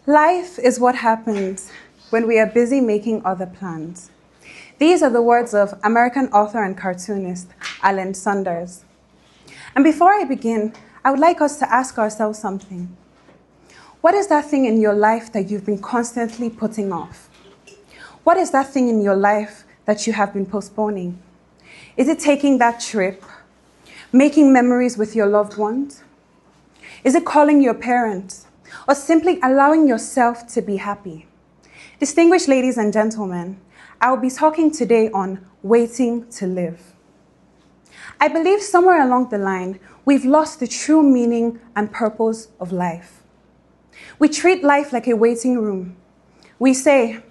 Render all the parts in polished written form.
Life is what happens when we are busy making other plans. These are the words of American author and cartoonist Alan Saunders. And before I begin, I would like us to ask ourselves something. What is that thing in your life that you've been constantly putting off? What is that thing in your life that you have been postponing? Is it taking that trip? Making memories with your loved ones? Is it calling your parents? Or simply allowing yourself to be happy? Distinguished ladies and gentlemen, I will be talking today on waiting to live. I believe somewhere along the line, we've lost the true meaning and purpose of life. We treat life like a waiting room. We say,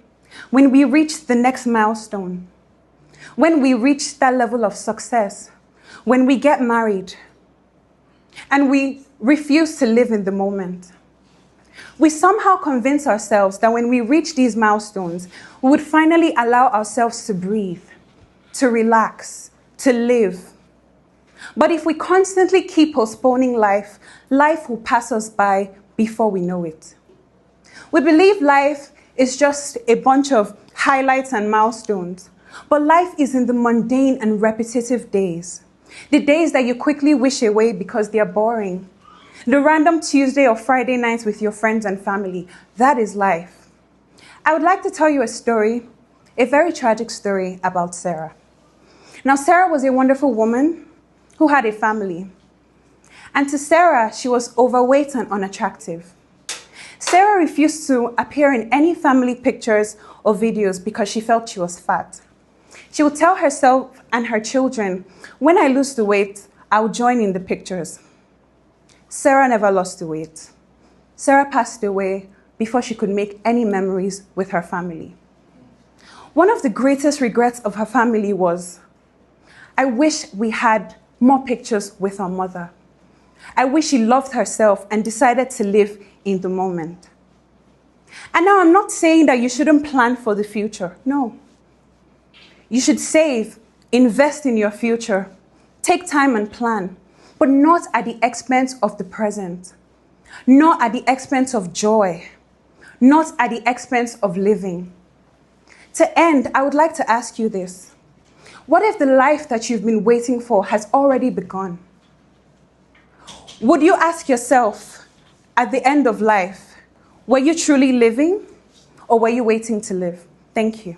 when we reach the next milestone, when we reach that level of success, when we get married, and we refuse to live in the moment. We somehow convince ourselves that when we reach these milestones, we would finally allow ourselves to breathe, to relax, to live. But if we constantly keep postponing life, life will pass us by before we know it. We believe life is just a bunch of highlights and milestones, but life is in the mundane and repetitive days. The days that you quickly wish away because they are boring. The random Tuesday or Friday nights with your friends and family. That is life. I would like to tell you a story, a very tragic story about Sarah. Now, Sarah was a wonderful woman who had a family. And to Sarah, she was overweight and unattractive. Sarah refused to appear in any family pictures or videos because she felt she was fat. She would tell herself and her children, when I lose the weight, I'll join in the pictures. Sarah never lost the weight. Sarah passed away before she could make any memories with her family. One of the greatest regrets of her family was, I wish we had more pictures with our mother. I wish she loved herself and decided to live in the moment. And now I'm not saying that you shouldn't plan for the future. No. You should save, invest in your future, take time and plan, but not at the expense of the present, not at the expense of joy, not at the expense of living. To end, I would like to ask you this. What if the life that you've been waiting for has already begun? Would you ask yourself, at the end of life, were you truly living or were you waiting to live? Thank you.